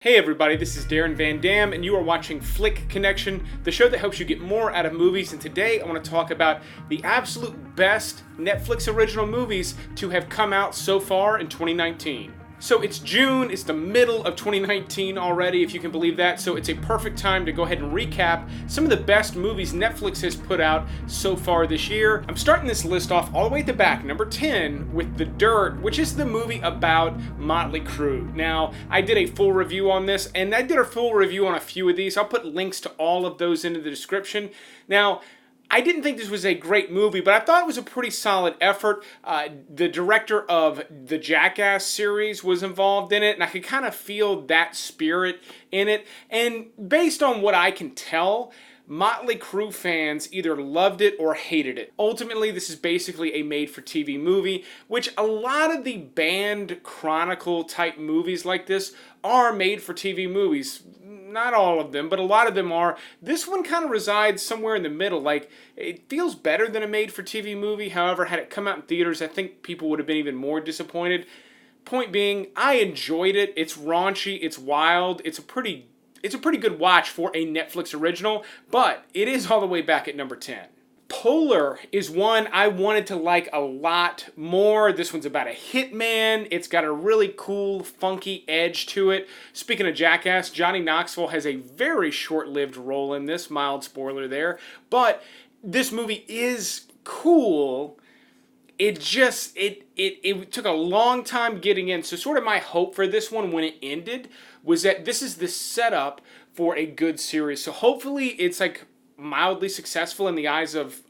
Hey everybody, this is Darren Van Damme, and you are watching Flick Connection, the show that helps you get more out of movies. And today I want to talk about the absolute best Netflix original movies to have come out so far in 2019. So it's June, it's the middle of 2019 already, if you can believe that, so it's a perfect time to go ahead and recap some of the best movies Netflix has put out so far this year. I'm starting this list off all the way at the back, number 10, with The Dirt, which is the movie about Motley Crue. Now, I did a full review on this, and I did a full review on a few of these. I'll put links to all of those into the description. Now, I didn't think this was a great movie, but I thought it was a pretty solid effort. The director of the Jackass series was involved in it, and I could kind of feel that spirit in it. And based on what I can tell, Motley Crue fans either loved it or hated it. Ultimately, this is basically a made-for-TV movie, which a lot of the band chronicle type movies like this are made-for-TV movies. Not all of them, but a lot of them are. This one kind of resides somewhere in the middle. Like, it feels better than a made-for-TV movie. However, had it come out in theaters, I think people would have been even more disappointed. Point being, I enjoyed it. It's raunchy, it's wild, it's a pretty good watch for a Netflix original, but it is all the way back at number 10. Polar is one I wanted to like a lot more. This one's about a hitman. It's got a really cool, funky edge to it. Speaking of Jackass, Johnny Knoxville has a very short-lived role in this. Mild spoiler there. But this movie is cool. It took a long time getting in. So sort of my hope for this one when it ended was that this is the setup for a good series. So hopefully it's like mildly successful in the eyes of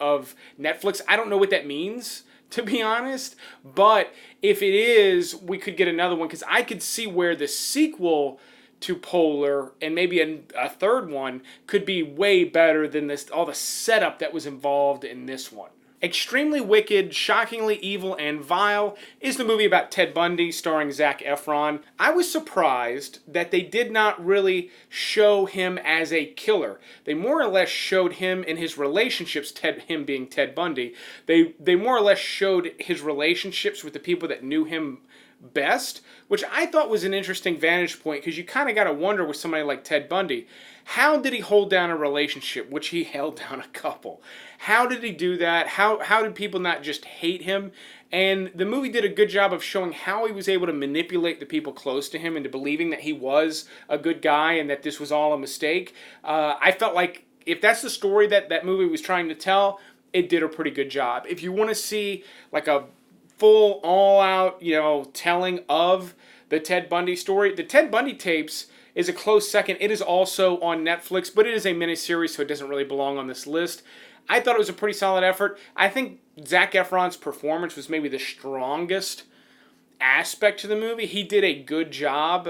Netflix. I don't know what that means, to be honest. But if it is, we could get another one, because I could see where the sequel to Polar and maybe a third one could be way better than all the setup that was involved in this one. Extremely Wicked, Shockingly Evil, and Vile is the movie about Ted Bundy starring Zac Efron. I was surprised that they did not really show him as a killer. They more or less showed him in his relationships, him being Ted Bundy. They more or less showed his relationships with the people that knew him best, which I thought was an interesting vantage point, because you kind of got to wonder with somebody like Ted Bundy, how did he hold down a relationship, which he held down a couple? How did he do that? How did people not just hate him? And the movie did a good job of showing how he was able to manipulate the people close to him into believing that he was a good guy and that this was all a mistake. I felt like if that's the story that movie was trying to tell, it did a pretty good job. If you want to see like a full, all-out, telling of the Ted Bundy story, the Ted Bundy tapes is a close second. It is also on Netflix, but it is a miniseries, so it doesn't really belong on this list. I thought it was a pretty solid effort. I think Zac Efron's performance was maybe the strongest aspect to the movie. He did a good job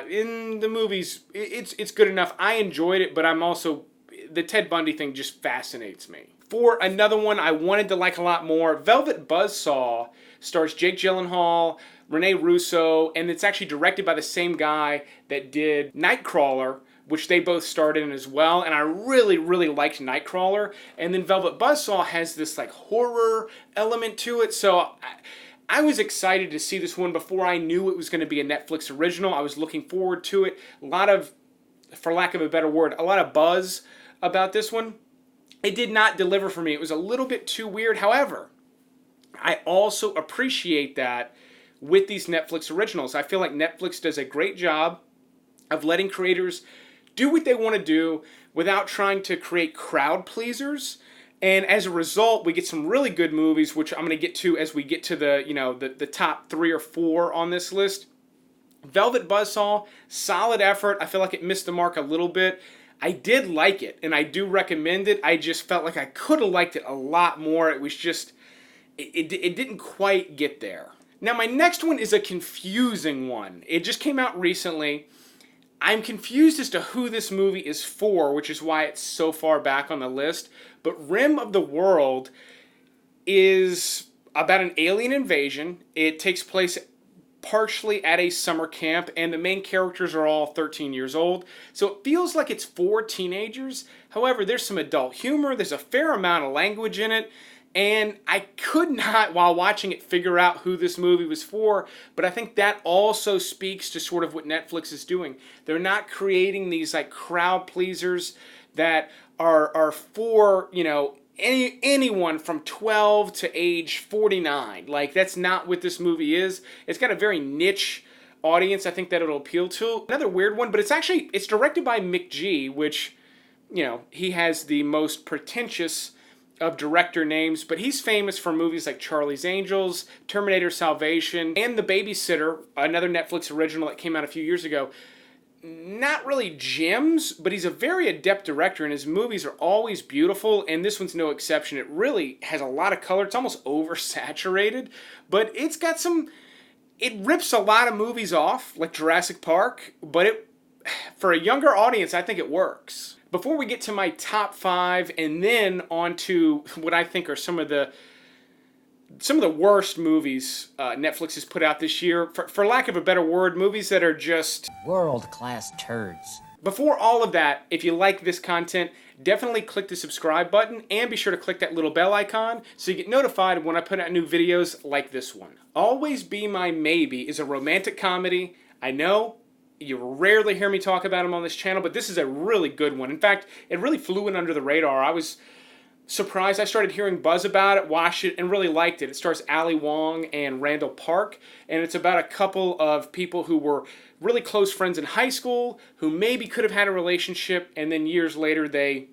in the movies. It's good enough. I enjoyed it, but the Ted Bundy thing just fascinates me. For another one I wanted to like a lot more, Velvet Buzzsaw stars Jake Gyllenhaal, Rene Russo, and it's actually directed by the same guy that did Nightcrawler, which they both starred in as well, and I really, really liked Nightcrawler. And then Velvet Buzzsaw has this like horror element to it, so I was excited to see this one before I knew it was going to be a Netflix original. I was looking forward to it. A lot of, for lack of a better word, a lot of buzz about this one. It did not deliver for me. It was a little bit too weird. However, I also appreciate that with these Netflix originals. I feel like Netflix does a great job of letting creators do what they want to do without trying to create crowd pleasers. And as a result, we get some really good movies, which I'm going to get to as we get to the top 3 or 4 on this list. Velvet Buzzsaw, solid effort. I feel like it missed the mark a little bit. I did like it, and I do recommend it. I just felt like I could have liked it a lot more. It was just, it didn't quite get there. Now, my next one is a confusing one. It just came out recently. I'm confused as to who this movie is for, which is why it's so far back on the list. But Rim of the World is about an alien invasion. It takes place partially at a summer camp, and the main characters are all 13 years old. So it feels like it's for teenagers. However, there's some adult humor. There's a fair amount of language in it. And I could not, while watching it, figure out who this movie was for, but I think that also speaks to sort of what Netflix is doing. They're not creating these like crowd pleasers that are for, anyone from 12 to age 49. Like, that's not what this movie is. It's got a very niche audience I think that it'll appeal to. Another weird one, but it's directed by McG, which, he has the most pretentious of director names, but he's famous for movies like Charlie's Angels, Terminator Salvation, and The Babysitter, another Netflix original that came out a few years ago. Not really gems, but he's a very adept director, and his movies are always beautiful, and this one's no exception. It really has a lot of color. It's almost oversaturated, but it's got it rips a lot of movies off, like Jurassic Park, but for a younger audience, I think it works. Before we get to my top 5 and then on to what I think are some of the worst movies Netflix has put out this year, for lack of a better word, movies that are just world-class turds. Before all of that, if you like this content, definitely click the subscribe button and be sure to click that little bell icon so you get notified when I put out new videos like this one. Always Be My Maybe is a romantic comedy. I know you rarely hear me talk about them on this channel, but this is a really good one. In fact, it really flew in under the radar. I was surprised. I started hearing buzz about it, watched it, and really liked it. It stars Ali Wong and Randall Park, and it's about a couple of people who were really close friends in high school, who maybe could have had a relationship, and then years later they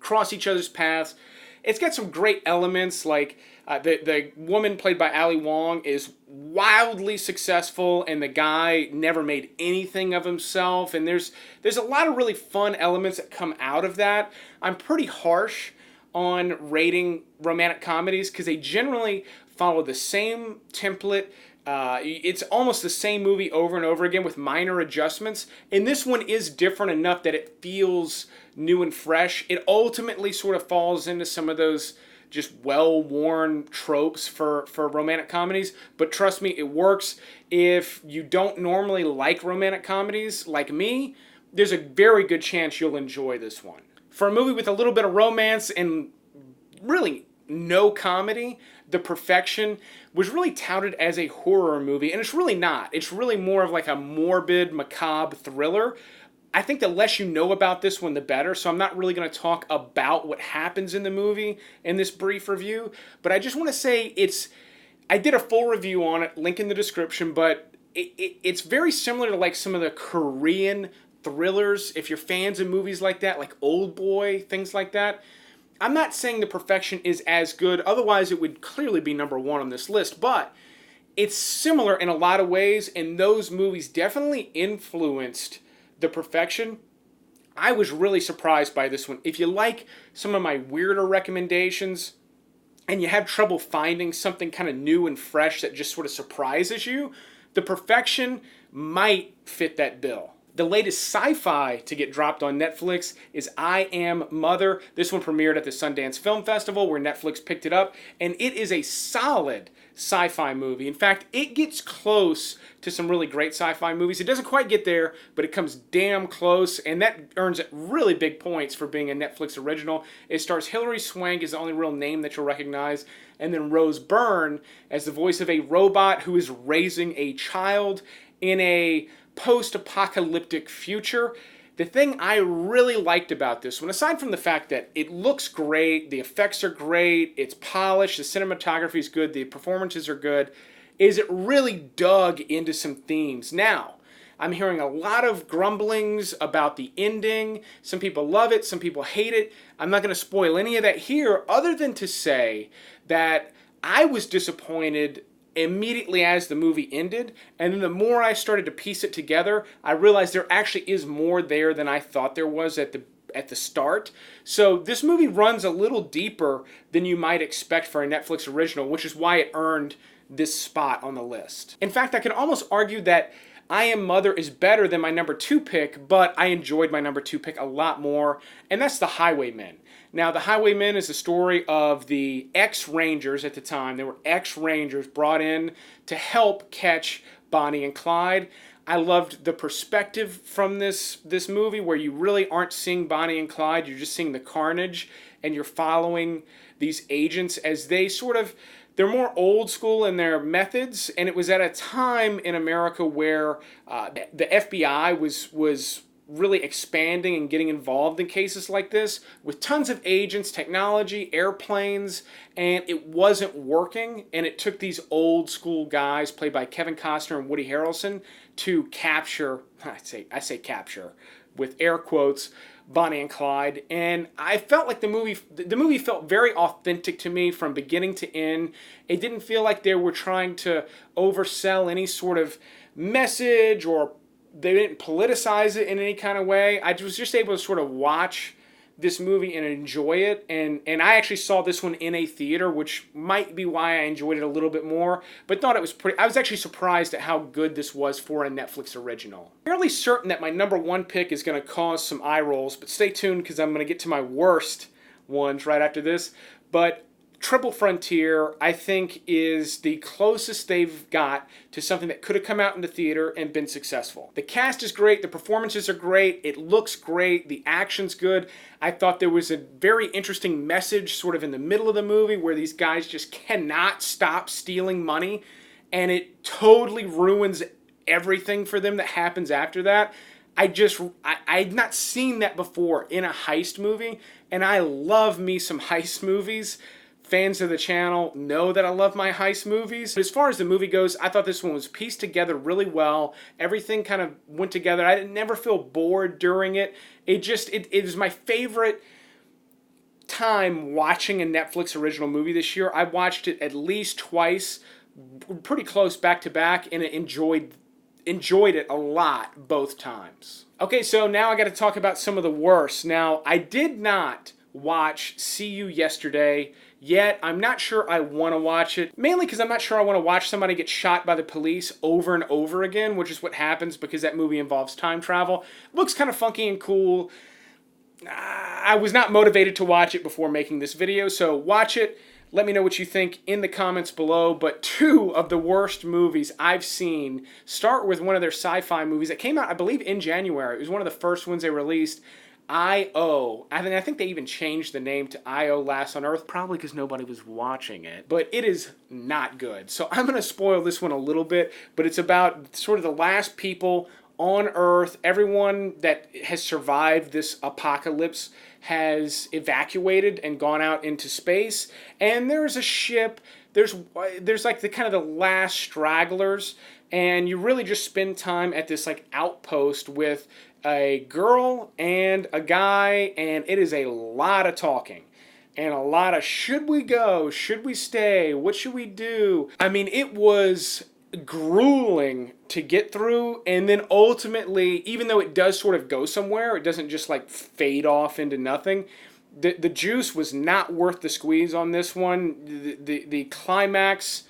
cross each other's paths. It's got some great elements, like the woman played by Ali Wong is wildly successful, and the guy never made anything of himself, and there's a lot of really fun elements that come out of that. I'm pretty harsh on rating romantic comedies because they generally follow the same template. It's almost the same movie over and over again with minor adjustments, and this one is different enough that it feels new and fresh. It ultimately sort of falls into some of those just well-worn tropes for romantic comedies, but trust me, it works. If you don't normally like romantic comedies like me, there's a very good chance you'll enjoy this one. For a movie with a little bit of romance and really no comedy, The Perfection was really touted as a horror movie, and it's really not. It's really more of like a morbid, macabre thriller. I think the less you know about this one, the better, so I'm not really going to talk about what happens in the movie in this brief review, but I just want to say I did a full review on it, link in the description, but it's very similar to like some of the Korean thrillers, if you're fans of movies like that, like Old Boy, things like that. I'm not saying The Perfection is as good, otherwise it would clearly be number 1 on this list, but it's similar in a lot of ways, and those movies definitely influenced The Perfection. I was really surprised by this one. If you like some of my weirder recommendations and you have trouble finding something kind of new and fresh that just sort of surprises you, The Perfection might fit that bill. The latest sci-fi to get dropped on Netflix is I Am Mother. This one premiered at the Sundance Film Festival where Netflix picked it up, and it is a solid sci-fi movie. In fact, it gets close to some really great sci-fi movies. It doesn't quite get there, but it comes damn close, and that earns it really big points for being a Netflix original. It stars Hilary Swank as the only real name that you'll recognize, and then Rose Byrne as the voice of a robot who is raising a child in a post-apocalyptic future. The thing I really liked about this one, aside from the fact that it looks great, the effects are great, it's polished, the cinematography is good, the performances are good, is it really dug into some themes. Now, I'm hearing a lot of grumblings about the ending. Some people love it, some people hate it. I'm not going to spoil any of that here, other than to say that I was disappointed immediately as the movie ended, and then the more I started to piece it together, I realized there actually is more there than I thought there was at the start. So this movie runs a little deeper than you might expect for a Netflix original, which is why it earned this spot on the list. In fact, I can almost argue that I Am Mother is better than my number 2 pick, but I enjoyed my number 2 pick a lot more, and that's The Highwaymen. Now, The Highwaymen is the story of the ex-Rangers at the time. They were ex-Rangers brought in to help catch Bonnie and Clyde. I loved the perspective from this movie where you really aren't seeing Bonnie and Clyde. You're just seeing the carnage, and you're following these agents as they're more old school in their methods, and it was at a time in America where the FBI was really expanding and getting involved in cases like this with tons of agents, technology, airplanes, and it wasn't working. And it took these old school guys played by Kevin Costner and Woody Harrelson to capture, I say capture with air quotes, Bonnie and Clyde. And I felt like the movie felt very authentic to me from beginning to end. It didn't feel like they were trying to oversell any sort of message, or they didn't politicize it in any kind of way. I was just able to sort of watch this movie and enjoy it. And I actually saw this one in a theater, which might be why I enjoyed it a little bit more, but thought it was I was actually surprised at how good this was for a Netflix original. I'm fairly certain that my number one pick is going to cause some eye rolls, but stay tuned because I'm going to get to my worst ones right after this. But Triple Frontier, I think, is the closest they've got to something that could have come out in the theater and been successful. The cast is great, the performances are great, it looks great, the action's good. I thought there was a very interesting message sort of in the middle of the movie where these guys just cannot stop stealing money, and it totally ruins everything for them that happens after that. I'd not seen that before in a heist movie, and I love me some heist movies. Fans of the channel know that I love my heist movies. But as far as the movie goes, I thought this one was pieced together really well. Everything kind of went together. I never feel bored during it. It was my favorite time watching a Netflix original movie this year. I watched it at least twice, pretty close back to back, and enjoyed it a lot both times. Okay, so now I got to talk about some of the worst. Now, I did not watch See You Yesterday yet. I'm not sure I want to watch it, mainly because I'm not sure I want to watch somebody get shot by the police over and over again, which is what happens because that movie involves time travel. Looks kind of funky and cool. I was not motivated to watch it before making this video, so watch it. Let me know what you think in the comments below. But two of the worst movies I've seen start with one of their sci-fi movies that came out, I believe, in January. It was one of the first ones they released. I.O. I think they even changed the name to I.O. Last on Earth, probably because nobody was watching it. But it is not good. So I'm going to spoil this one a little bit, but it's about sort of the last people on Earth. Everyone that has survived this apocalypse has evacuated and gone out into space. And there's a ship. There's like the kind of the last stragglers. And you really just spend time at this like outpost with a girl and a guy, and it is a lot of talking and a lot of should we go, should we stay, what should we do. I mean, it was grueling to get through, and then ultimately, even though it does sort of go somewhere, it doesn't just like fade off into nothing. The juice was not worth the squeeze on this one. The climax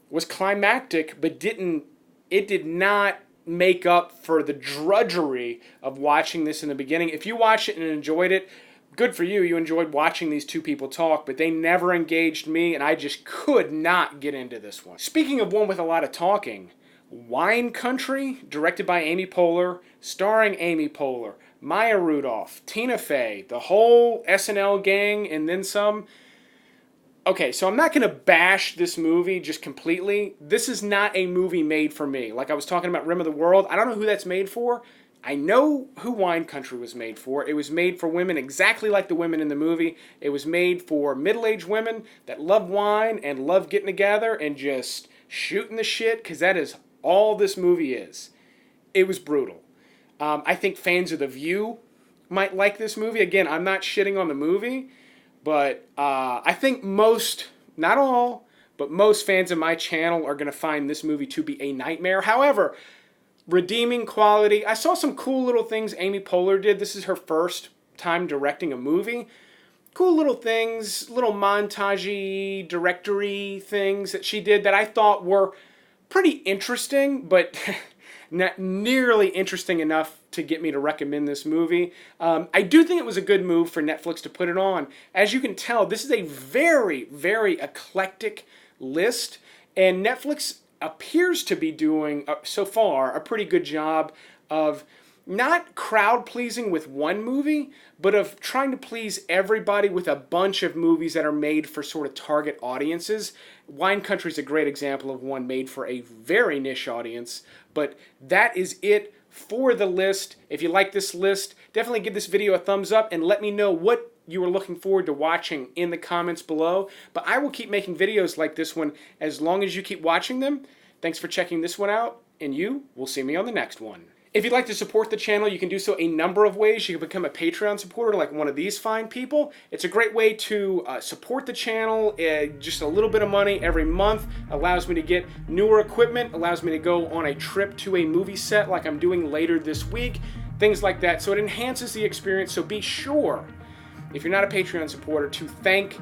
was climactic, but it did not make up for the drudgery of watching this in the beginning. If you watched it and enjoyed it, good for you. You enjoyed watching these two people talk, but they never engaged me, and I just could not get into this one. Speaking of one with a lot of talking, Wine Country, directed by Amy Poehler, starring Amy Poehler, Maya Rudolph, Tina Fey, the whole SNL gang, and then some. Okay, so I'm not going to bash this movie just completely. This is not a movie made for me. Like I was talking about Rim of the World, I don't know who that's made for. I know who Wine Country was made for. It was made for women exactly like the women in the movie. It was made for middle-aged women that love wine and love getting together and just shooting the shit, because that is all this movie is. It was brutal. I think fans of The View might like this movie. Again, I'm not shitting on the movie, but I think most, not all, but most fans of my channel are going to find this movie to be a nightmare. However, redeeming quality. I saw some cool little things Amy Poehler did. This is her first time directing a movie. Cool little things, little montage-y, directory things that she did that I thought were pretty interesting, but not nearly interesting enough to get me to recommend this movie. I do think it was a good move for Netflix to put it on. As you can tell, this is a very, very eclectic list, and Netflix appears to be doing, so far, a pretty good job of not crowd pleasing with one movie, but of trying to please everybody with a bunch of movies that are made for sort of target audiences. Wine Country is a great example of one made for a very niche audience, but that is it for the list. If you like this list, definitely give this video a thumbs up and let me know what you are looking forward to watching in the comments below. But I will keep making videos like this one as long as you keep watching them. Thanks for checking this one out, and you will see me on the next one. If you'd like to support the channel, you can do so a number of ways. You can become a Patreon supporter like one of these fine people. It's a great way to support the channel. Just a little bit of money every month allows me to get newer equipment, allows me to go on a trip to a movie set like I'm doing later this week, things like that. So it enhances the experience, so be sure, if you're not a Patreon supporter, to thank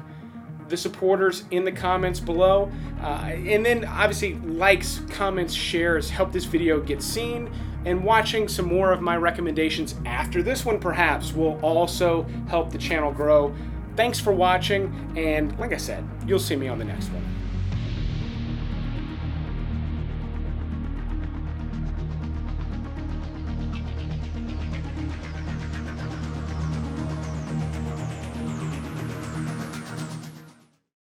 the supporters in the comments below. And then obviously likes, comments, shares help this video get seen. And watching some more of my recommendations after this one perhaps will also help the channel grow. Thanks for watching, and like I said, you'll see me on the next one.